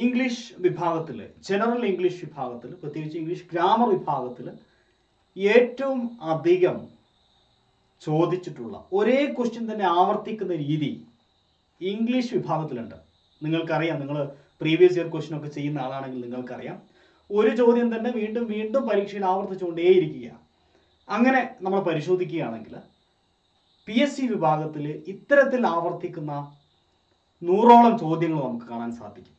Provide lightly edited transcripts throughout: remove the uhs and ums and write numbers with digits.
English വിഭാഗത്തിൽ, general English വിഭാഗത്തിൽ, പ്രത്യേകിച്ച് ഇംഗ്ലീഷ് ഗ്രാമർ വിഭാഗത്തിൽ ഏറ്റവും അധികം ചോദിച്ചിട്ടുള്ള ഒരേ ക്വസ്റ്റ്യൻ തന്നെ ആവർത്തിക്കുന്ന രീതി ഇംഗ്ലീഷ് വിഭാഗത്തിലുണ്ട്. നിങ്ങൾക്കറിയാം, നിങ്ങൾ പ്രീവിയസ് ഇയർ ക്വസ്റ്റ്യൻ ഒക്കെ ചെയ്യുന്ന ആളാണെങ്കിൽ നിങ്ങൾക്കറിയാം, ഒരു ചോദ്യം തന്നെ വീണ്ടും വീണ്ടും പരീക്ഷയിൽ ആവർത്തിച്ചുകൊണ്ടേയിരിക്കുക. അങ്ങനെ നമ്മൾ പരിശോധിക്കുകയാണെങ്കിൽ PSC വിഭാഗത്തിൽ ഇത്തരത്തിൽ ആവർത്തിക്കുന്ന 100ഓളം ചോദ്യങ്ങൾ നമുക്ക് കാണാൻ സാധിക്കും.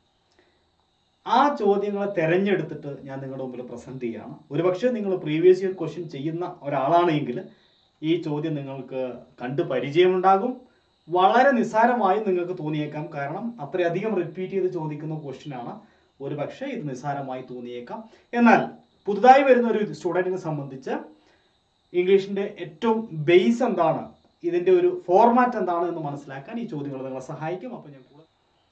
ആ ചോദ്യങ്ങളെ തിരഞ്ഞെടുത്തിട്ട് ഞാൻ നിങ്ങളുടെ മുമ്പിൽ പ്രസന്റ് ചെയ്യുകയാണ്. ഒരുപക്ഷെ നിങ്ങൾ പ്രീവിയസ് ഇയർ ക്വസ്റ്റ്യൻ ചെയ്യുന്ന ഒരാളാണെങ്കിൽ ഈ ചോദ്യം നിങ്ങൾക്ക് കണ്ട് പരിചയമുണ്ടാകും. വളരെ നിസ്സാരമായി നിങ്ങൾക്ക് തോന്നിയേക്കാം, കാരണം അത്രയധികം റിപ്പീറ്റ് ചെയ്ത് ചോദിക്കുന്ന ക്വസ്റ്റ്യനാണ്. ഒരുപക്ഷെ ഇത് നിസ്സാരമായി തോന്നിയേക്കാം. എന്നാൽ പുതുതായി വരുന്ന ഒരു സ്റ്റുഡൻറ്റിനെ സംബന്ധിച്ച് ഇംഗ്ലീഷിൻ്റെ ഏറ്റവും ബേസ് എന്താണ്, ഇതിൻ്റെ ഒരു ഫോർമാറ്റ് എന്താണ് എന്ന് മനസ്സിലാക്കാൻ ഈ ചോദ്യങ്ങൾ നിങ്ങളെ സഹായിക്കും. അപ്പോൾ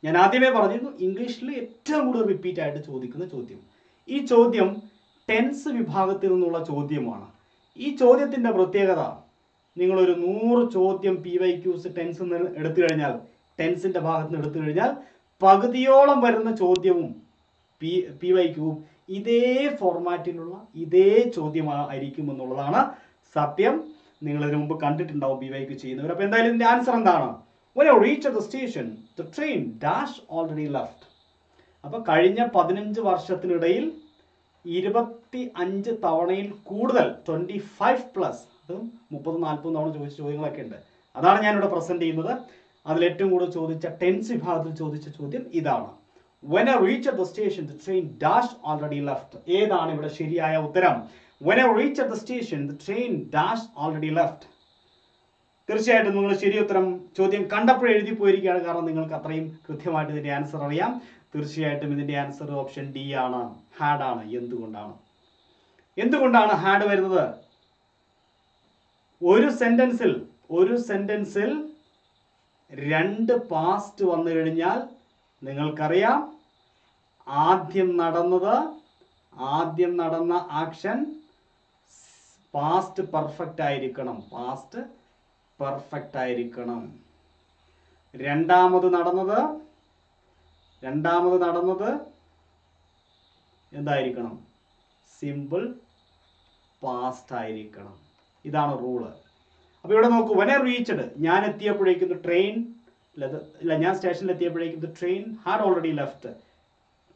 ഞാൻ ആദ്യമേ പറഞ്ഞിരുന്നു, ഇംഗ്ലീഷിൽ ഏറ്റവും കൂടുതൽ റിപ്പീറ്റ് ആയിട്ട് ചോദിക്കുന്ന ചോദ്യം. ഈ ചോദ്യം ടെൻസ് വിഭാഗത്തിൽ നിന്നുള്ള ചോദ്യമാണ്. ഈ ചോദ്യത്തിൻ്റെ പ്രത്യേകത, നിങ്ങളൊരു 100 ചോദ്യം PYQs ടെൻസ് എടുത്തു കഴിഞ്ഞാൽ, ടെൻസിൻ്റെ ഭാഗത്ത് നിന്ന് എടുത്തു കഴിഞ്ഞാൽ പകുതിയോളം വരുന്ന ചോദ്യവും PYQവും ഇതേ ഫോർമാറ്റിലുള്ള ഇതേ ചോദ്യമായിരിക്കും എന്നുള്ളതാണ് സത്യം. നിങ്ങൾ ഇതിനു മുമ്പ് കണ്ടിട്ടുണ്ടാവും PYQ ചെയ്യുന്നവർ. അപ്പോൾ എന്തായാലും ഇതിൻ്റെ ആൻസർ എന്താണ്? When I reached the station, the train dash already left. അപ്പോൾ കഴിഞ്ഞ 15 വർഷത്തിനിടയിൽ 25 തവണയിൽ കൂടുതൽ, 25+, അതും 30-40 തവണ ചോദിച്ച ചോദ്യങ്ങളൊക്കെ ഉണ്ട്. അതാണ് ഞാനിവിടെ പ്രസന്റ് ചെയ്യുന്നത്. അതിലേറ്റവും കൂടുതൽ ചോദിച്ച ടെൻസ് വിഭാഗത്തിൽ ചോദിച്ച ചോദ്യം ഇതാണ്. When I reached the station, the train dash already left. ഏതാണ് ഇവിടെ ശരിയായ ഉത്തരം? When I reached the station, the train dash already left. തീർച്ചയായിട്ടും നിങ്ങൾ ശരി ഉത്തരം ചോദ്യം കണ്ടപ്പോൾ എഴുതി പോയിരിക്കുകയാണ്, കാരണം നിങ്ങൾക്ക് അത്രയും കൃത്യമായിട്ട് ഇതിൻ്റെ ആൻസർ അറിയാം. തീർച്ചയായിട്ടും ഇതിൻ്റെ ആൻസർ ഓപ്ഷൻ ഡി ആണ്, ഹാഡ് ആണ്. എന്തുകൊണ്ടാണ് ഹാഡ് വരുന്നത്? ഒരു സെന്റൻസിൽ 2 പാസ്റ്റ് വന്നു കഴിഞ്ഞാൽ നിങ്ങൾക്കറിയാം, ആദ്യം നടന്ന ആക്ഷൻ പാസ്റ്റ് പെർഫെക്റ്റ് ആയിരിക്കണം. രണ്ടാമത് നടന്നത് എന്തായിരിക്കണം? സിമ്പിൾ പാസ്റ്റ് ആയിരിക്കണം. ഇതാണ് റൂള്. അപ്പോൾ ഇവിടെ നോക്കൂ, when I reached, ഞാൻ എത്തിയപ്പോഴേക്കും ഞാൻ സ്റ്റേഷനിൽ എത്തിയപ്പോഴേക്കും train had already left.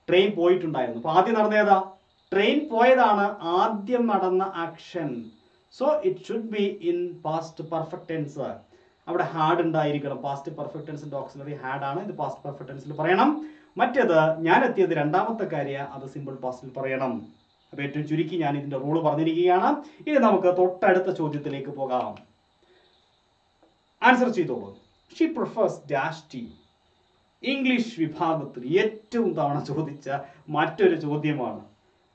Train പോയിട്ടുണ്ടായിരുന്നു. അപ്പോൾ ആദ്യം നടന്ന ഏതാ? ട്രെയിൻ പോയതാണ് ആദ്യം നടന്ന action. So it should be in past perfect tense. അവിടെ ഹാഡ് ഉണ്ടായിരിക്കണം. പാസ്റ്റ് പെർഫെക്റ്റ് ടെൻസിന്റെ ഓക്സിലറി ഹാഡ് ആണ്. ഇത് പാസ്റ്റ് പെർഫെക്റ്റ് ടെൻസിൽ പറയണം. മറ്റേത് ഞാൻ എത്തിയത് രണ്ടാമത്തെ കാര്യം, അത് സിമ്പിൾ പാസ്റ്റിൽ പറയണം. അപ്പോൾ ഏറ്റവും ചുരുക്കി ഞാൻ ഇതിന്റെ റൂള് പറഞ്ഞിരിക്കുകയാണ്. ഇനി നമുക്ക് തൊട്ടടുത്ത ചോദ്യത്തിലേക്ക് പോകാം. ആൻസർ ചെയ്തോളൂ. She prefers dash tea. English വിഭാഗത്തിൽ ഏറ്റവും തവണ ചോദിച്ച മറ്റൊരു ചോദ്യമാണ്.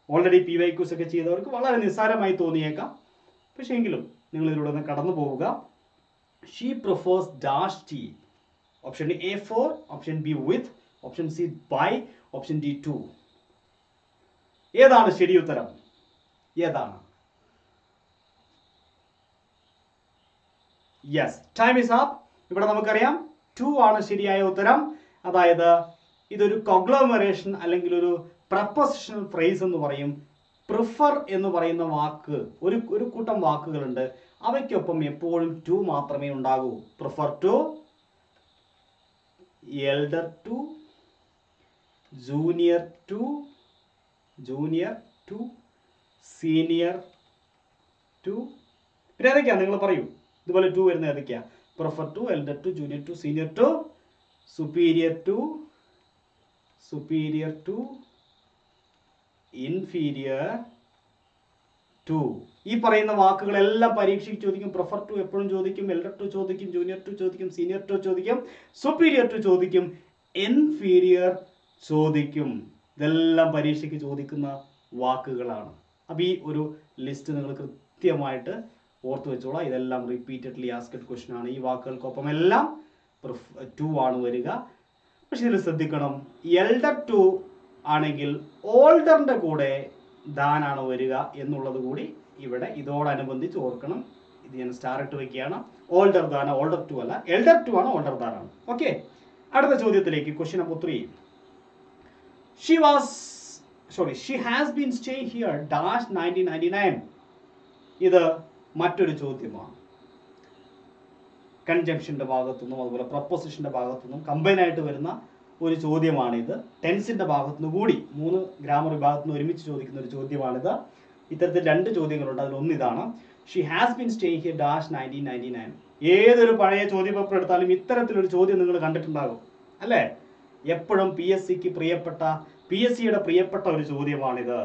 ഓൾറെഡി PYQs ഒക്കെ ചെയ്തവർക്ക് വളരെ നിസ്സാരമായി തോന്നിയേക്കാം, പക്ഷേ എങ്കിലും നിങ്ങൾ ഇതിലൂടെ ഒന്ന് കടന്നു പോവുക. She prefers dash tea. Option A for, option B with, option C by, option D to. ഏതാണ് ശരി ഉത്തരം? ഏതാണ്? Yes, time is up. ഇവിടെ നമുക്കറിയാം 2 ആണ് ശരിയായ ഉത്തരം. അതായത് ഇതൊരു കോഗ്ലോമറേഷൻ അല്ലെങ്കിൽ ഒരു പ്രപ്പോസിഷണൽ ഫ്രേസ് എന്ന് പറയും. പ്രിഫർ എന്ന് പറയുന്ന വാക്ക്, ഒരു കൂട്ടം വാക്കുകളുണ്ട്, അവയ്ക്കൊപ്പം എപ്പോഴും 2 മാത്രമേ ഉണ്ടാകൂ. Prefer to, elder to, junior to, senior to. പിന്നെ ഏതൊക്കെയാ നിങ്ങൾ പറയൂ? ഇതുപോലെ 2 വരുന്ന ഏതൊക്കെയാ? Prefer to, elder to, junior to, senior to, superior to, inferior to. ഈ പറയുന്ന വാക്കുകളെല്ലാം പരീക്ഷയ്ക്ക് ചോദിക്കും. പ്രിഫർ ടു എപ്പോഴും ചോദിക്കും, എൽഡർ ടു ചോദിക്കും, ജൂനിയർ ടു ചോദിക്കും, സീനിയർ ടു ചോദിക്കും, സുപ്പീരിയർ ടു ചോദിക്കും, ഇൻഫീരിയർ ചോദിക്കും. ഇതെല്ലാം പരീക്ഷയ്ക്ക് ചോദിക്കുന്ന വാക്കുകളാണ്. അപ്പോൾ ഈ ഒരു ലിസ്റ്റ് നിങ്ങൾ കൃത്യമായിട്ട് ഓർത്ത് വെച്ചോളാം. ഇതെല്ലാം റിപ്പീറ്റഡ്ലി ആസ്ക്ഡ് ക്വസ്റ്റ്യൻ ആണ്. ഈ വാക്കുകൾക്കൊപ്പം എല്ലാം 2 ആണ് വരിക. പക്ഷെ ഇതിൽ ശ്രദ്ധിക്കണം, എൽഡർ ടു ആണെങ്കിൽ ഓൾഡറിന്റെ കൂടെ ദാനാണ് വരിക എന്നുള്ളത് കൂടി ഇവിടെ ഇതോടനുബന്ധിച്ച് ഓർക്കണം. ഇത് ഞാൻ സ്റ്റാർ ഇട്ട് വെക്കുകയാണ്. ഓൾഡർ ദാൻ, ഓൾഡർ ടു അല്ല, എൽഡർ ടു ആണ്, ഓൾഡർ ദാനാണ്. ഓക്കെ, അടുത്ത ചോദ്യത്തിലേക്ക്. Question number 3. She was Xi has been stay here dash 1999. ഇത് മറ്റൊരു ചോദ്യമാണ്. കൺജംഷന്റെ ഭാഗത്തുനിന്നും അതുപോലെ പ്രപ്പോസിഷന്റെ ഭാഗത്തുനിന്നും കമ്പൈൻ ആയിട്ട് വരുന്ന ഒരു ചോദ്യമാണിത്. ടെൻസിന്റെ ഭാഗത്തുനിന്ന് കൂടി 3 ഗ്രാമർ വിഭാഗത്തുനിന്ന് ഒരുമിച്ച് ചോദിക്കുന്ന ഒരു ചോദ്യമാണിത്. ഇത്തരത്തിൽ 2 ചോദ്യങ്ങളുണ്ട്. അതിലൊന്ന് ഇതാണ്, Xi has been stay here dash 1999. ഏതൊരു പഴയ ചോദ്യപേപ്പർ എടുത്താലും ഇത്തരത്തിലൊരു ചോദ്യം നിങ്ങൾ കണ്ടിട്ടുണ്ടാകും അല്ലേ? എപ്പോഴും പി എസ് സിയുടെ പ്രിയപ്പെട്ട ഒരു ചോദ്യമാണിത്.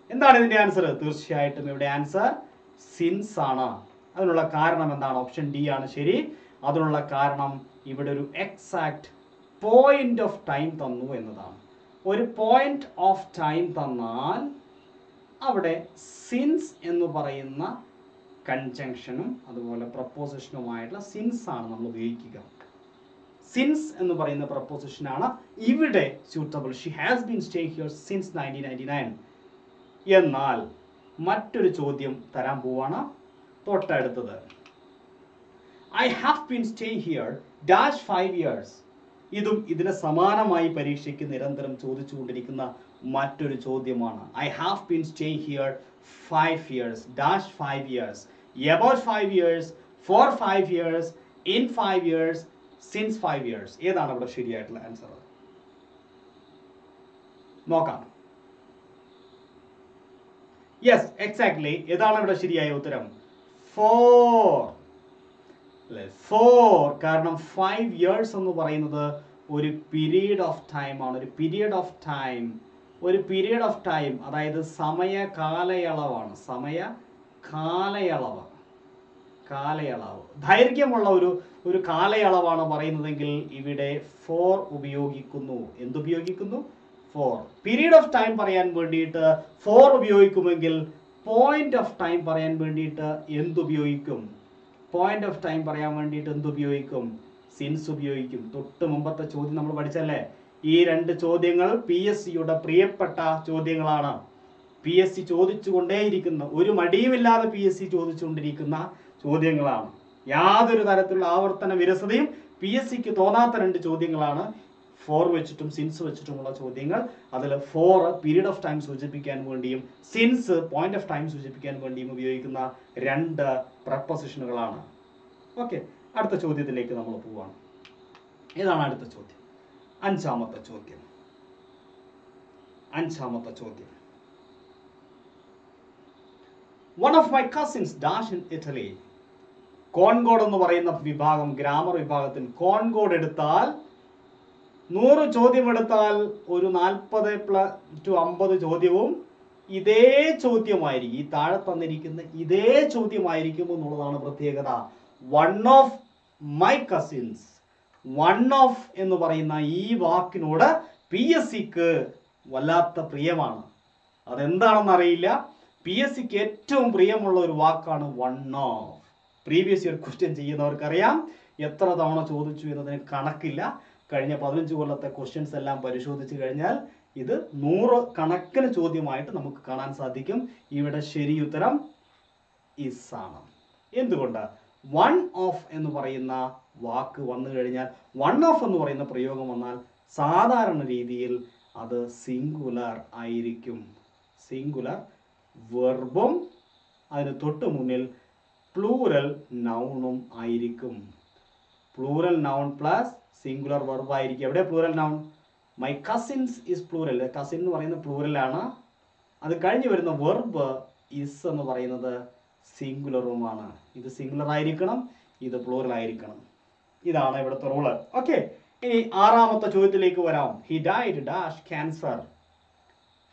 എന്താണ് ഇതിന്റെ ആൻസർ? തീർച്ചയായിട്ടും ഇവിടെ ആൻസർ സിൻസ് ആണ്. അതിനുള്ള കാരണം എന്താണ്? ഓപ്ഷൻ ഡി ആണ് ശരി. അതിനുള്ള കാരണം ഇവിടെ ഒരു എക്സാക്ട് പോയിന്റ് ഓഫ് ടൈം തന്നു എന്നതാണ്. ഒരു പോയിന്റ് ഓഫ് ടൈം തന്നാൽ അവിടെ സിൻസ് എന്ന് പറയുന്ന കൺജങ്ഷനും അതുപോലെ പ്രപ്പോസിഷനുമായിട്ടുള്ള സിൻസ് ആണ് നമ്മൾ ഉപയോഗിക്കുക. സിൻസ് എന്ന് പറയുന്ന പ്രപ്പോസിഷനാണ് ഇവിടെ suitable. She has been stay here since 1999. എന്നാൽ മറ്റൊരു ചോദ്യം തരാൻ പോവാണ് തൊട്ടടുത്തത്. I have been stay here dash 5 years. ഇതും ഇതിന് സമാനമായി പരീക്ഷയ്ക്ക് നിരന്തരം ചോദിച്ചുകൊണ്ടിരിക്കുന്ന മറ്റൊരു ചോദ്യമാണ്. I have been stay here 5 years dash 5 years, about 5 years, for 5 years, in 5 years, since 5 years. ഏതാണ് ഇവിടെ ശരിയായിട്ടുള്ള ആൻസർ? നോക്കാം. Yes, exactly. ഏതാണ് ഇവിടെ ശരിയായ ഉത്തരം? 4. അല്ലേ? 4. കാരണം 5 years എന്ന് പറയുന്നത് ഒരു പീരീഡ് ഓഫ് ടൈം ആണ്. ഒരു പീരീഡ് ഓഫ് ടൈം അതായത് സമയ കാലയളവാണ്. കാലയളവ് ദൈർഘ്യമുള്ള ഒരു കാലയളവാണ് പറയുന്നതെങ്കിൽ ഇവിടെ 4 ഉപയോഗിക്കുന്നു. എന്തുപയോഗിക്കുന്നു? 4. പീരീഡ് ഓഫ് ടൈം പറയാൻ വേണ്ടിയിട്ട് 4 ഉപയോഗിക്കുമെങ്കിൽ പോയിന്റ് ഓഫ് ടൈം പറയാൻ വേണ്ടിയിട്ട് എന്തുപയോഗിക്കും? സിൻസ് ഉപയോഗിക്കും. തൊട്ട് മുമ്പത്തെ ചോദ്യം നമ്മൾ പഠിച്ചല്ലേ? ഈ 2 ചോദ്യങ്ങൾ PSCയുടെ പ്രിയപ്പെട്ട ചോദ്യങ്ങളാണ്. PSC ചോദിച്ചുകൊണ്ടേയിരിക്കുന്ന, ഒരു മടിയുമില്ലാതെ PSC ചോദിച്ചുകൊണ്ടിരിക്കുന്ന ചോദ്യങ്ങളാണ്. യാതൊരു തരത്തിലുള്ള ആവർത്തന വിരസതയും PSCക്ക് തോന്നാത്ത 2 ചോദ്യങ്ങളാണ്. 4 വെച്ചിട്ടും സിൻസ് വെച്ചിട്ടുമുള്ള ചോദ്യങ്ങൾ. അതിൽ 4 പീരീഡ് ഓഫ് ടൈം സൂചിപ്പിക്കാൻ വേണ്ടിയും സിൻസ് പോയിന്റ് ഓഫ് ടൈം സൂചിപ്പിക്കാൻ വേണ്ടിയും ഉപയോഗിക്കുന്ന 2 പ്രപ്പോസിഷനുകളാണ്. ഓക്കെ, അടുത്ത ചോദ്യത്തിലേക്ക് നമ്മൾ പോവാണ്. ഏതാണ് അടുത്ത ചോദ്യം? അഞ്ചാമത്തെ ചോദ്യം. One of my cousins dash in Italy. Concord എന്ന് പറയുന്ന വിഭാഗം, ഗ്രാമർ വിഭാഗത്തിൽ കോൺകോഡ് എടുത്താൽ 100 ചോദ്യം എടുത്താൽ ഒരു 40 to 50 ചോദ്യവും ഇതേ ചോദ്യമായിരിക്കും. ഈ താഴെ തന്നിരിക്കുന്ന ഇതേ ചോദ്യമായിരിക്കും എന്നുള്ളതാണ് പ്രത്യേകത. One of my cousins. One of എന്ന് പറയുന്ന ഈ വാക്കിനോട് PSCക്ക് വല്ലാത്ത പ്രിയമാണ്. അതെന്താണെന്ന് അറിയില്ല. PSCക്ക് ഏറ്റവും പ്രിയമുള്ള ഒരു വാക്കാണ് one of. Previous year question ചെയ്യുന്നവർക്കറിയാം എത്ര തവണ ചോദിച്ചു എന്നതിന് കണക്കില്ല. കഴിഞ്ഞ 15 കൊല്ലത്തെ ക്വസ്റ്റ്യൻസ് എല്ലാം പരിശോധിച്ച് കഴിഞ്ഞാൽ ഇത് 100 കണക്കിന് ചോദ്യമായിട്ട് നമുക്ക് കാണാൻ സാധിക്കും. ഇവിടെ ശരിയുത്തരം ഇസ് ആണ്. എന്തുകൊണ്ട്? വൺ ഓഫ് എന്ന് പറയുന്ന വാക്ക് വന്നു കഴിഞ്ഞാൽ, വൺ ഓഫ് എന്ന് പറയുന്ന പ്രയോഗം വന്നാൽ സാധാരണ രീതിയിൽ അത് സിംഗുലർ ആയിരിക്കും. സിംഗുലർ വെർബും അതിന് തൊട്ട് മുന്നിൽ പ്ലൂറൽ നൗണും ആയിരിക്കും. Plural noun plus singular verb ആയിരിക്കും. എവിടെ plural noun? My cousins is plural. Cousin എന്ന് പറയുന്നത് പ്ലൂറലാണ്. അത് കഴിഞ്ഞ് വരുന്ന വെർബ് ഇസ് എന്ന് പറയുന്നത് സിംഗുലറുമാണ്. ഇത് സിംഗുലർ ആയിരിക്കണം, ഇത് പ്ലൂറൽ ആയിരിക്കണം. ഇതാണ് ഇവിടുത്തെ റൂള്. ഓക്കെ, ഇനി 6ാമത്തെ ചോദ്യത്തിലേക്ക് വരാം. He died dash cancer.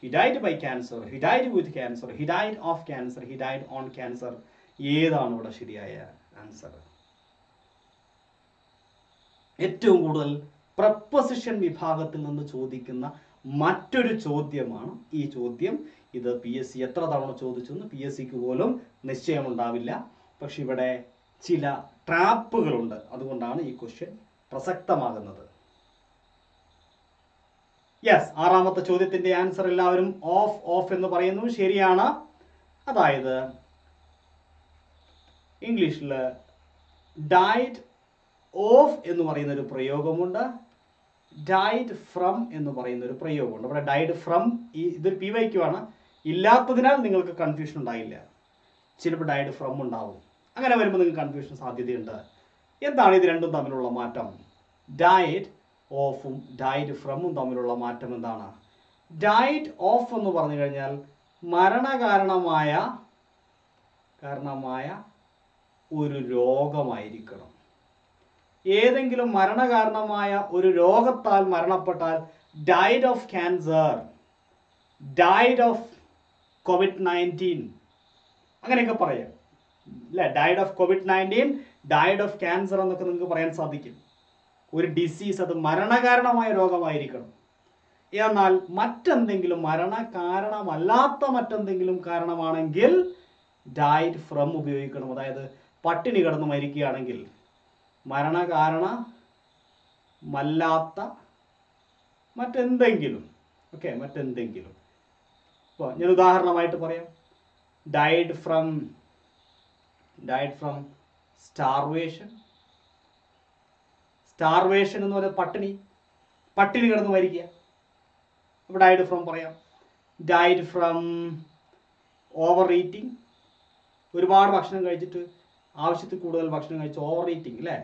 He died by cancer, he died with cancer, he died of cancer, he died on cancer. ഏതാണ് ഇവിടെ ശരിയായ ആൻസർ? ഏറ്റവും കൂടുതൽ പ്രപ്പോസിഷൻ വിഭാഗത്തിൽ നിന്ന് ചോദിക്കുന്ന മറ്റൊരു ചോദ്യമാണ് ഈ ചോദ്യം. ഇത് PSC എത്ര തവണ ചോദിച്ചെന്ന് PSCക്ക് പോലും നിശ്ചയമുണ്ടാവില്ല. പക്ഷെ ഇവിടെ ചില ട്രാപ്പുകളുണ്ട്. അതുകൊണ്ടാണ് ഈ ക്വസ്റ്റ്യൻ പ്രസക്തമാകുന്നത്. യെസ്, 6ാമത്തെ ചോദ്യത്തിന്റെ ആൻസർ എല്ലാവരും ഓഫ് എന്ന് പറയുന്നു. ശരിയാണ്. അതായത് ഇംഗ്ലീഷിൽ ഡൈഡ് ഓഫ് എന്ന് പറയുന്ന ഒരു പ്രയോഗമുണ്ട്. ഡൈഡ് ഫ്രം എന്ന് പറയുന്ന ഒരു പ്രയോഗമുണ്ട്. ഇവിടെ ഡൈഡ് ഫ്രം ഇതൊരു PYQ ആണ്. ഇല്ലാത്തതിനാൽ നിങ്ങൾക്ക് കൺഫ്യൂഷൻ ഉണ്ടായില്ല. ചിലപ്പോൾ ഡൈഡ് ഫ്രം ഉണ്ടാവും. അങ്ങനെ വരുമ്പോൾ നിങ്ങൾക്ക് കൺഫ്യൂഷൻ സാധ്യതയുണ്ട്. എന്താണ് ഇത് രണ്ടും തമ്മിലുള്ള മാറ്റം? ഡൈഡ് ഓഫും ഡൈഡ് ഫ്രമും തമ്മിലുള്ള മാറ്റം എന്താണ്? ഡൈഡ് ഓഫ് എന്ന് പറഞ്ഞു കഴിഞ്ഞാൽ മരണകാരണമായ ഒരു രോഗമായിരിക്കണം. ഏതെങ്കിലും മരണകാരണമായ ഒരു രോഗത്താൽ മരണപ്പെട്ടാൽ died of cancer, died of COVID-19 അങ്ങനെയൊക്കെ പറയാം അല്ലെ. Died of COVID-19, died of cancer എന്നൊക്കെ നിങ്ങൾക്ക് പറയാൻ സാധിക്കും. ഒരു ഡിസീസ് അത് മരണകാരണമായ രോഗമായിരിക്കണം. എന്നാൽ മറ്റെന്തെങ്കിലും മരണകാരണമല്ലാത്ത മറ്റെന്തെങ്കിലും കാരണമാണെങ്കിൽ ഡൈഡ് ഫ്രം ഉപയോഗിക്കണം. അതായത് പട്ടിണി കിടന്ന് മരിക്കുകയാണെങ്കിൽ മരണകാരണമല്ലാത്ത മറ്റെന്തെങ്കിലും ഇപ്പോൾ ഞാൻ ഉദാഹരണമായിട്ട് പറയാം. ഡൈഡ് ഫ്രം സ്റ്റാർവേഷൻ എന്ന് പറയുന്നത് പട്ടിണി കിടന്ന് മരിക്കുക. അപ്പോൾ ഡൈഡ് ഫ്രം പറയാം. ഡൈഡ് ഫ്രം ഓവർ ഈറ്റിംഗ്, ഒരുപാട് ഭക്ഷണം കഴിച്ചിട്ട് ആവശ്യത്തിൽ കൂടുതൽ ഭക്ഷണം കഴിച്ച് ഓവർ ഈറ്റിംഗ് അല്ലേ,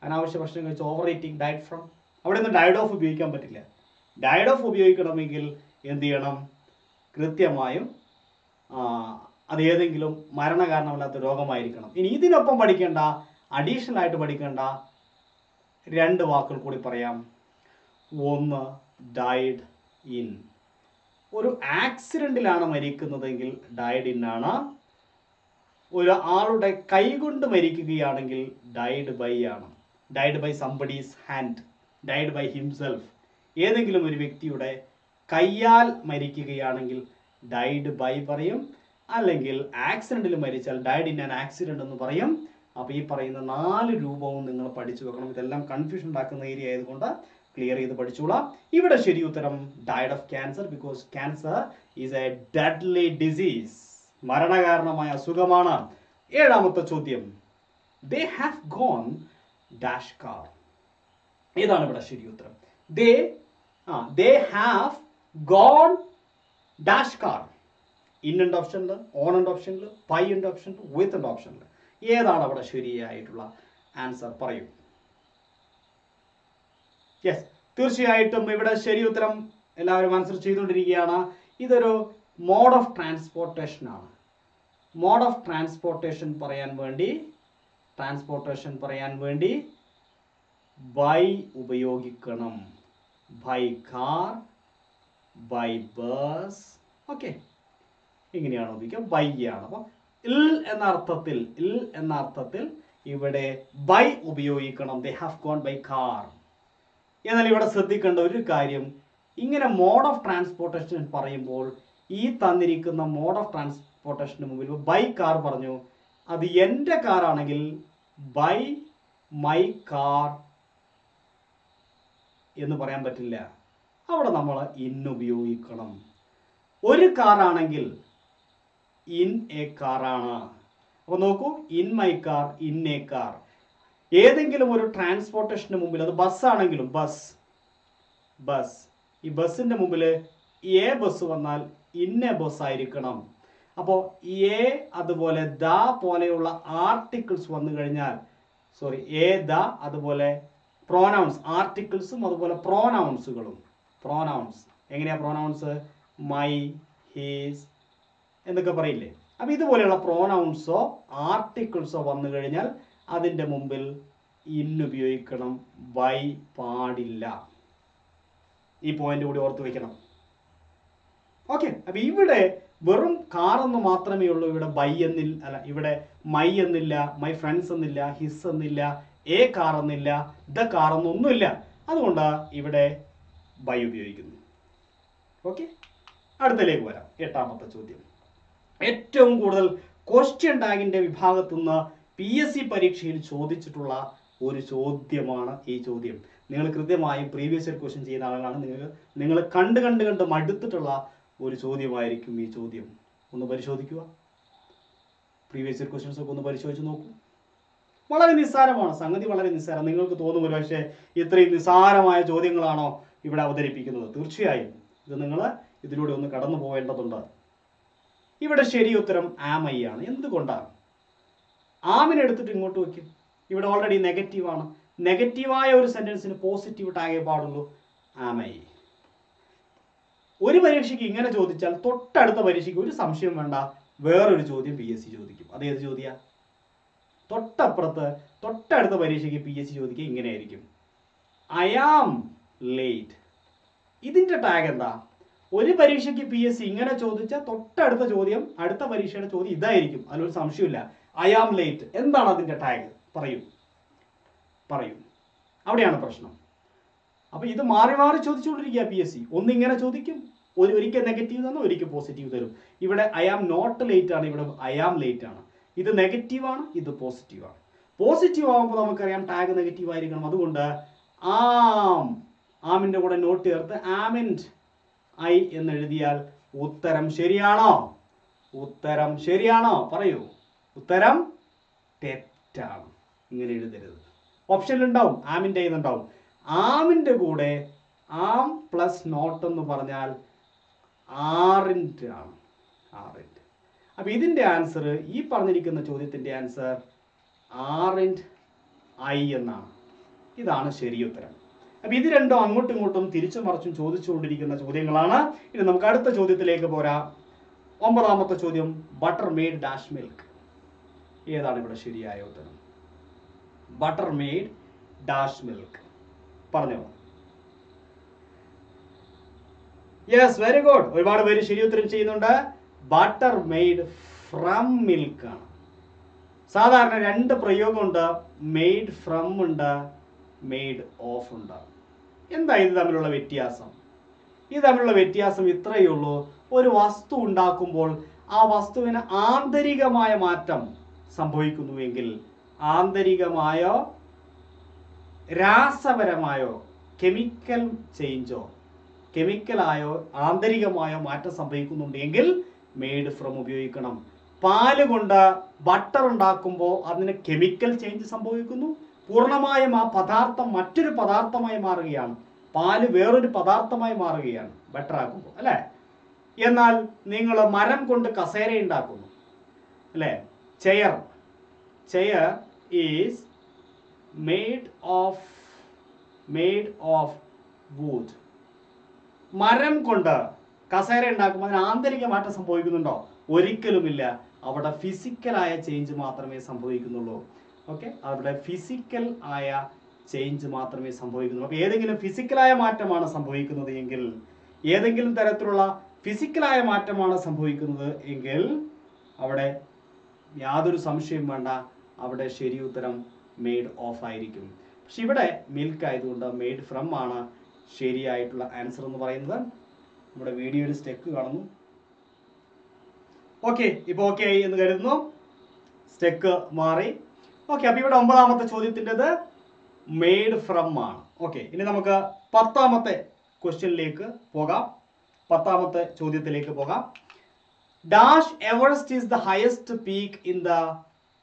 അനാവശ്യ ഭക്ഷണം കഴിച്ച് ഓവർ ഈറ്റിംഗ്, ഡൈഡ് ഫ്രം. അവിടെ ഒന്നും ഡൈഡ് ഓഫ് ഉപയോഗിക്കാൻ പറ്റില്ല. ഡൈഡ് ഓഫ് ഉപയോഗിക്കണമെങ്കിൽ എന്ത് ചെയ്യണം? കൃത്യമായും അത് ഏതെങ്കിലും മരണകാരണമല്ലാത്ത രോഗമായിരിക്കണം. ഇനി ഇതിനൊപ്പം അഡീഷണൽ ആയിട്ട് പഠിക്കേണ്ട 2 വാക്കുകൾ കൂടി പറയാം. ഒന്ന് ഡൈഡ് ഇൻ. ഒരു ആക്സിഡന്റിലാണ് മരിക്കുന്നതെങ്കിൽ ഡൈഡ് ഇൻ ആണ്. ഒരു ആളുടെ കൈകൊണ്ട് മരിക്കുകയാണെങ്കിൽ ഡൈഡ് ബൈ ആണ്. Died by somebody's hand, died by himself. ഏതെങ്കിലും ഒരു വ്യക്തിയുടെ കയ്യാൽ മരിക്കുകയാണെങ്കിൽ ഡൈഡ് ബൈ പറയും. അല്ലെങ്കിൽ ആക്സിഡന്റിൽ മരിച്ചാൽ ഡൈഡ് ഇൻ ആൻ ആക്സിഡന്റ് എന്ന് പറയും. അപ്പോൾ ഈ പറയുന്ന 4 രൂപവും നിങ്ങൾ പഠിച്ചു വെക്കണം. ഇതെല്ലാം കൺഫ്യൂഷൻ ഉണ്ടാക്കുന്ന ഏരിയ ആയതുകൊണ്ട് ക്ലിയർ ചെയ്ത് പഠിച്ചോളാം. ഇവിടെ ശരി ഉത്തരം died of cancer, because cancer is a deadly disease. മരണകാരണമായ അസുഖമാണ്. 7ാമത്തെ ചോദ്യം, they have gone dash car. ഏതാണ് ഇവിടെ ശരി ഉത്തരം? they have gone dash car. In ഉണ്ട് ഓപ്ഷനിൽ, ഓൺ ഉണ്ട് ഓപ്ഷനിൽ, ബൈ ഉണ്ട് ഓപ്ഷനിൽ, വിത്ത് ഉണ്ട് ഓപ്ഷനിൽ. ഏതാണ് അവിടെ ശരിയായിട്ടുള്ള ആൻസർ? പറയൂ. യെസ്, തീർച്ചയായിട്ടും ഇവിടെ ശരി ഉത്തരം എല്ലാവരും ആൻസർ ചെയ്തുകൊണ്ടിരിക്കുകയാണ്. ഇതൊരു മോഡ് ഓഫ് ട്രാൻസ്പോർട്ടേഷൻ ആണ്. മോഡ് ഓഫ് ട്രാൻസ്പോർട്ടേഷൻ പറയാൻ വേണ്ടി ബൈ ഉപയോഗിക്കണം. By car, by bus, okay, ഇങ്ങനെയാണ് ഉപയോഗിക്കുക. ബൈ ആണ്. അപ്പോൾ ഇൽ എന്ന അർത്ഥത്തിൽ ഇവിടെ ബൈ ഉപയോഗിക്കണം. They have gone by car. എന്നാൽ ഇവിടെ ശ്രദ്ധിക്കേണ്ട ഒരു കാര്യം, ഇങ്ങനെ മോഡ് ഓഫ് ട്രാൻസ്പോർട്ടേഷൻ പറയുമ്പോൾ ഈ തന്നിരിക്കുന്ന മോഡ് ഓഫ് ട്രാൻസ്പോർട്ടേഷന് മുമ്പിൽ ബൈ കാർ പറഞ്ഞു. അത് എൻ്റെ കാറാണെങ്കിൽ ബൈ മൈ കാർ എന്ന് പറയാൻ പറ്റില്ല. അവിടെ നമ്മൾ ഇൻ ഉപയോഗിക്കണം. ഒരു കാറാണെങ്കിൽ ഇൻ എ കാറാണ്. അപ്പോൾ നോക്കൂ, in my car, in A car. ഏതെങ്കിലും ഒരു ട്രാൻസ്പോർട്ടേഷന് മുമ്പിൽ, അത് ബസ്സാണെങ്കിലും ബസ്, ഈ ബസ്സിന്റെ മുമ്പിൽ എ ബസ് വന്നാൽ ഇന്ന ബസ് ആയിരിക്കണം. അപ്പോൾ എ അതുപോലെ ദ പോലെയുള്ള ആർട്ടിക്കിൾസ് വന്നു കഴിഞ്ഞാൽ, എ ദ അതുപോലെ പ്രോനൗൺസ്, ആർട്ടിക്കിൾസും അതുപോലെ പ്രോനൗൺസുകളും. പ്രോനൗൺസ് എങ്ങനെയാ? പ്രോനൗൺസ് മൈ, ഹീസ് എന്നൊക്കെ പറയില്ലേ? അപ്പം ഇതുപോലെയുള്ള പ്രോനൗൺസോ ആർട്ടിക്കിൾസോ വന്നു കഴിഞ്ഞാൽ അതിൻ്റെ മുമ്പിൽ ഇൻ ഉപയോഗിക്കണം, ബൈ പാടില്ല. ഈ പോയിന്റ് കൂടി ഓർത്ത് വെക്കണം. ഓക്കെ, അപ്പം ഇവിടെ വെറും കാർ എന്ന് മാത്രമേ ഉള്ളൂ. ഇവിടെ ബൈ എന്നില്ല, അല്ല, ഇവിടെ മൈ എന്നില്ല, മൈ ഫ്രണ്ട്സ് എന്നില്ല, ഹിസ് എന്നില്ല, എ കാർ എന്നില്ല, ദ കാർ എന്നൊന്നുമില്ല. അതുകൊണ്ട് ഇവിടെ ബൈ ഉപയോഗിക്കുന്നു. ഓക്കെ, അടുത്തലേക്ക് വരാം. 8ാമത്തെ ചോദ്യം. ഏറ്റവും കൂടുതൽ ക്വസ്റ്റ്യൻ ടാഗിന്റെ വിഭാഗത്തു നിന്ന് PSC പരീക്ഷയിൽ ചോദിച്ചിട്ടുള്ള ഒരു ചോദ്യമാണ് ഈ ചോദ്യം. നിങ്ങൾ കൃത്യമായും പ്രീവിയസ് ഇയർ ക്വസ്റ്റ്യൻ ചെയ്യുന്ന ആളുകളാണ്. നിങ്ങൾ കണ്ട് മടുത്തിട്ടുള്ള ഒരു ചോദ്യമായിരിക്കും ഈ ചോദ്യം. ഒന്ന് പരിശോധിക്കുക. പ്രീവിയസ് ഇയർ ക്വസ്റ്റ്യൻസ് ഒക്കെ ഒന്ന് പരിശോധിച്ച് നോക്കൂ. വളരെ നിസ്സാരമാണ് സംഗതി, വളരെ നിസ്സാരം. നിങ്ങൾക്ക് തോന്നും ഒരു പക്ഷേ ഇത്രയും നിസ്സാരമായ ചോദ്യങ്ങളാണോ ഇവിടെ അവതരിപ്പിക്കുന്നത്. തീർച്ചയായും ഇത് നിങ്ങൾ ഇതിലൂടെ ഒന്ന് കടന്നു പോകേണ്ടതുണ്ട്. ഇവിടെ ശരി ഉത്തരം ആം ഐ ആണ്. എന്തുകൊണ്ടാണ്? ആമിനെ എടുത്തിട്ട് ഇങ്ങോട്ട് വയ്ക്കും. ഇവിടെ ഓൾറെഡി നെഗറ്റീവാണ്. നെഗറ്റീവായ ഒരു സെന്റൻസിന് പോസിറ്റീവ് ടാഗേ പാടുള്ളൂ. Am I. ഒരു പരീക്ഷയ്ക്ക് ഇങ്ങനെ ചോദിച്ചാൽ തൊട്ടടുത്ത പരീക്ഷയ്ക്ക് ഒരു സംശയം വേണ്ട, വേറൊരു ചോദ്യം PSC ചോദിക്കും. അതേത് ചോദ്യ? തൊട്ടടുത്ത പരീക്ഷയ്ക്ക് PSC ചോദിക്കുക ഇങ്ങനെയായിരിക്കും, ഐ ആം ലേറ്റ്. ഇതിന്റെ ടാഗ് എന്താ? ഒരു പരീക്ഷയ്ക്ക് PSC ഇങ്ങനെ ചോദിച്ചാൽ തൊട്ടടുത്ത ചോദ്യം, അടുത്ത പരീക്ഷയുടെ ചോദ്യം ഇതായിരിക്കും. അതിലൊരു സംശയമില്ല. I am late. എന്താണ് അതിന്റെ ടാഗ്? പറയൂ. അവിടെയാണ് പ്രശ്നം. അപ്പൊ ഇത് മാറി മാറി ചോദിച്ചുകൊണ്ടിരിക്കുക PSC. ഒന്നിങ്ങനെ ചോദിക്കും, ഒരിക്കൽ നെഗറ്റീവ് തന്നു, ഒരിക്കൽ പോസിറ്റീവ് തരും. ഇവിടെ ഐ ആം നോട്ട് ലേറ്റ് ആണ്, ഇവിടെ ഐ ആം ലേറ്റ് ആണ്. ഇത് നെഗറ്റീവാണ്, ഇത് പോസിറ്റീവാണ്. പോസിറ്റീവ് ആകുമ്പോൾ നമുക്കറിയാം ടാഗ് നെഗറ്റീവ് ആയിരിക്കണം. അതുകൊണ്ട് ആമിന്റെ കൂടെ നോട്ട് ചേർത്ത് ആമിൻഡ് ഐ എന്ന് എഴുതിയാൽ ഉത്തരം ശരിയാണോ? ഉത്തരം ശരിയാണോ? പറയൂ. ഉത്തരം തെറ്റാണ്. ഇങ്ങനെ എഴുതരുത്. ഓപ്ഷനിലുണ്ടാവും ആമിൻ്റെ എന്നുണ്ടാവും. ആമിൻ്റെ കൂടെ ആം പ്ലസ് നോട്ട് എന്ന് പറഞ്ഞാൽ ആറിൻ്റ് ആണ്. ആറിൻ്റ്. അപ്പം ഇതിൻ്റെ ആൻസർ, ഈ പറഞ്ഞിരിക്കുന്ന ചോദ്യത്തിൻ്റെ ആൻസർ ആറിൻ്റ് ഐ എന്നാണ്. ഇതാണ് ശരി ഉത്തരം. അപ്പം ഇത് രണ്ടും അങ്ങോട്ടും ഇങ്ങോട്ടും തിരിച്ചു മറിച്ചും ചോദിച്ചുകൊണ്ടിരിക്കുന്ന ചോദ്യങ്ങളാണ്. ഇനി നമുക്ക് അടുത്ത ചോദ്യത്തിലേക്ക് പോരാം. 9ാമത്തെ ചോദ്യം, ബട്ടർ മെയ്ഡ് ഡാഷ് മിൽക്ക്. ഏതാണ് ഇവിടെ ശരിയായ ഉത്തരം? Butter made dash milk. പറഞ്ഞോ. Yes, very good. ഒരുപാട് പേര് ശരി ഉത്തരം ചെയ്യുന്നുണ്ട്. ബട്ടർ മെയ്ഡ് ഫ്രം മിൽക്ക് ആണ്. സാധാരണ രണ്ട് പ്രയോഗമുണ്ട്, മെയ്ഡ് ഫ്രം ഉണ്ട്, മെയ്ഡ് ഓഫ് ഉണ്ട്. എന്താ ഇത് തമ്മിലുള്ള വ്യത്യാസം? ഇത് തമ്മിലുള്ള വ്യത്യാസം ഇത്രയേ ഉള്ളൂ. ഒരു വസ്തു ഉണ്ടാക്കുമ്പോൾ ആ വസ്തുവിന് ആന്തരികമായ മാറ്റം സംഭവിക്കുന്നുവെങ്കിൽ, ആന്തരികമായോ രാസപരമായോ കെമിക്കൽ ചേഞ്ചോ, കെമിക്കലായോ ആന്തരികമായോ മാറ്റം സംഭവിക്കുന്നുണ്ടെങ്കിൽ മെയ്ഡ് ഫ്രം ഉപയോഗിക്കണം. പാല് കൊണ്ട് ബട്ടർ ഉണ്ടാക്കുമ്പോൾ അതിന് കെമിക്കൽ ചേഞ്ച് സംഭവിക്കുന്നു. പൂർണ്ണമായും ആ പദാർത്ഥം മറ്റൊരു പദാർത്ഥമായി മാറുകയാണ്. പാല് വേറൊരു പദാർത്ഥമായി മാറുകയാണ് ബട്ടർ ആക്കുമ്പോൾ, അല്ലേ? എന്നാൽ നിങ്ങൾ മരം കൊണ്ട് കസേര ഉണ്ടാക്കുന്നു, അല്ലേ? Chair is made of wood. മരം കൊണ്ട് കസേര ഉണ്ടാക്കുമ്പോൾ അതിന് ആന്തരിക മാറ്റം സംഭവിക്കുന്നുണ്ടോ? ഒരിക്കലുമില്ല. അവിടെ ഫിസിക്കലായ ചേഞ്ച് മാത്രമേ സംഭവിക്കുന്നുള്ളൂ. ഓക്കെ, അവിടെ ഫിസിക്കൽ ആയ ചേഞ്ച് മാത്രമേ സംഭവിക്കുന്നുള്ളൂ. അപ്പോൾ ഏതെങ്കിലും ഫിസിക്കലായ മാറ്റമാണ് സംഭവിക്കുന്നത് എങ്കിൽ, ഏതെങ്കിലും തരത്തിലുള്ള ഫിസിക്കലായ മാറ്റമാണ് സംഭവിക്കുന്നത് എങ്കിൽ അവിടെ യാതൊരു സംശയം വേണ്ട, അവിടെ ശരി ഉത്തരം മെയ്ഡ് ഓഫ് ആയിരിക്കും. പക്ഷെ ഇവിടെ മിൽക്ക് ആയതുകൊണ്ട് മെയ്ഡ് ഫ്രം ആണ് ശരിയായിട്ടുള്ള ആൻസർ എന്ന് പറയുന്നത്. നമ്മുടെ വീഡിയോയിൽ സ്റ്റെക്ക് കാണുന്നു. ഓക്കെ, ഇപ്പോൾ ഓക്കെ ആയി എന്ന് കരുതുന്നു. സ്റ്റെക്ക് മാറി. ഓക്കെ, അപ്പോൾ ഇവിടെ 9ാമത്തെ ചോദ്യത്തിൻ്റെത് മെയ്ഡ് ഫ്രം ആണ്. ഓക്കെ, ഇനി നമുക്ക് 10ാമത്തെ ക്വസ്റ്റ്യനിലേക്ക് പോകാം. 10ാമത്തെ ചോദ്യത്തിലേക്ക് പോകാം. Dash Everest is the highest peak in the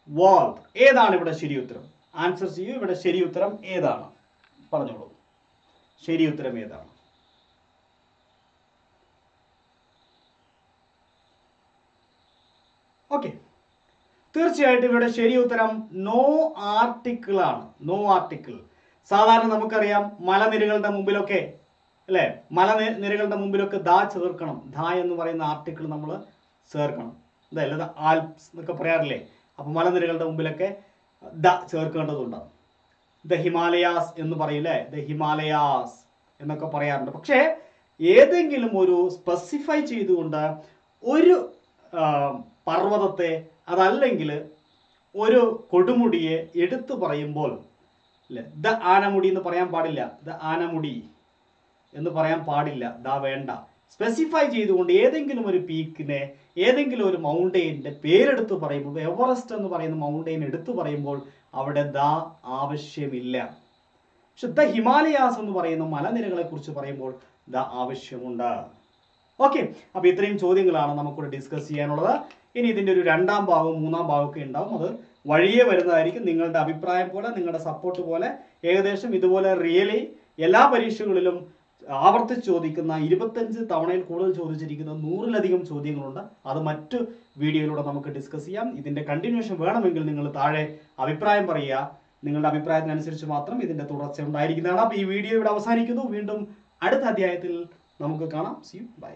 world. ഏതാണ് ഇവിടെ ശരി ഉത്തരം? ആൻസർ ചെയ്യൂ. ഇവിടെ ശരി ഉത്തരം ഏതാണ്? പറഞ്ഞോളൂ. ശരി ഉത്തരം ഏതാണ്? ഓക്കെ, തീർച്ചയായിട്ടും ഇവിടെ ശരി ഉത്തരം നോ ആർട്ടിക്കിൾ ആണ്. No article. സാധാരണ നമുക്കറിയാം മലനിരകളുടെ മുമ്പിലൊക്കെ, അല്ലെ, മലനിരകളുടെ മുമ്പിലൊക്കെ ദാ ചേർക്കണം. ദാ എന്ന് പറയുന്ന ആർട്ടിക്കിൾ നമ്മൾ ചേർക്കണം. ഇതല്ല ആൽപ്സ് എന്നൊക്കെ പറയാറില്ലേ? അപ്പൊ മലനിരകളുടെ മുമ്പിലൊക്കെ ദ ചേർക്കേണ്ടതുണ്ട്. ദ ഹിമാലയാസ് എന്ന് പറയില്ലേ? ദ ഹിമാലയാസ് എന്നൊക്കെ പറയാറുണ്ട്. പക്ഷേ ഏതെങ്കിലും ഒരു സ്പെസിഫൈ ചെയ്തുകൊണ്ട് ഒരു പർവ്വതത്തെ, അതല്ലെങ്കിൽ ഒരു കൊടുമുടിയെ എടുത്തു പറയുമ്പോൾ, അല്ലെ, ദ ആനമുടി എന്ന് പറയാൻ പാടില്ല. ദ ആനമുടി എന്ന് പറയാൻ പാടില്ല. ദ വേണ്ട. സ്പെസിഫൈ ചെയ്തുകൊണ്ട് ഏതെങ്കിലും ഒരു പീക്കിനെ, ഏതെങ്കിലും ഒരു മൗണ്ടെയിൻ്റെ പേരെടുത്ത് പറയുമ്പോൾ, എവറസ്റ്റ് എന്ന് പറയുന്ന മൗണ്ടെയിൻ എടുത്തു പറയുമ്പോൾ അവിടെ ദ ആവശ്യമില്ല. പക്ഷെ ദ ഹിമാലയാസ് എന്ന് പറയുന്ന മലനിരകളെ കുറിച്ച് പറയുമ്പോൾ ദ ആവശ്യമുണ്ട്. ഓക്കെ, അപ്പൊ ഇത്രയും ചോദ്യങ്ങളാണ് നമുക്കിവിടെ ഡിസ്കസ് ചെയ്യാനുള്ളത്. ഇനി ഇതിന്റെ ഒരു 2ാം ഭാഗവും 3ാം ഭാഗവും ഒക്കെ ഉണ്ടാവും. അത് വഴിയേ വരുന്നതായിരിക്കും. നിങ്ങളുടെ അഭിപ്രായം പോലെ, നിങ്ങളുടെ സപ്പോർട്ട് പോലെ ഏകദേശം ഇതുപോലെ റിയലി എല്ലാ പരീക്ഷകളിലും ആവർത്തിച്ച് ചോദിക്കുന്ന 25 തവണയിൽ കൂടുതൽ ചോദിച്ചിരിക്കുന്ന 100-ലധികം ചോദ്യങ്ങളുണ്ട്. അത് മറ്റു വീഡിയോയിലൂടെ നമുക്ക് ഡിസ്കസ് ചെയ്യാം. ഇതിന്റെ കണ്ടിന്യൂഷൻ വേണമെങ്കിൽ നിങ്ങൾ താഴെ അഭിപ്രായം പറയുക. നിങ്ങളുടെ അഭിപ്രായത്തിനനുസരിച്ച് മാത്രം ഇതിന്റെ തുടർച്ച ഉണ്ടായിരിക്കുന്നതാണ്. അപ്പോൾ ഈ വീഡിയോ ഇവിടെ അവസാനിക്കുന്നു. വീണ്ടും അടുത്ത അധ്യായത്തിൽ നമുക്ക് കാണാം. See you. ബൈ.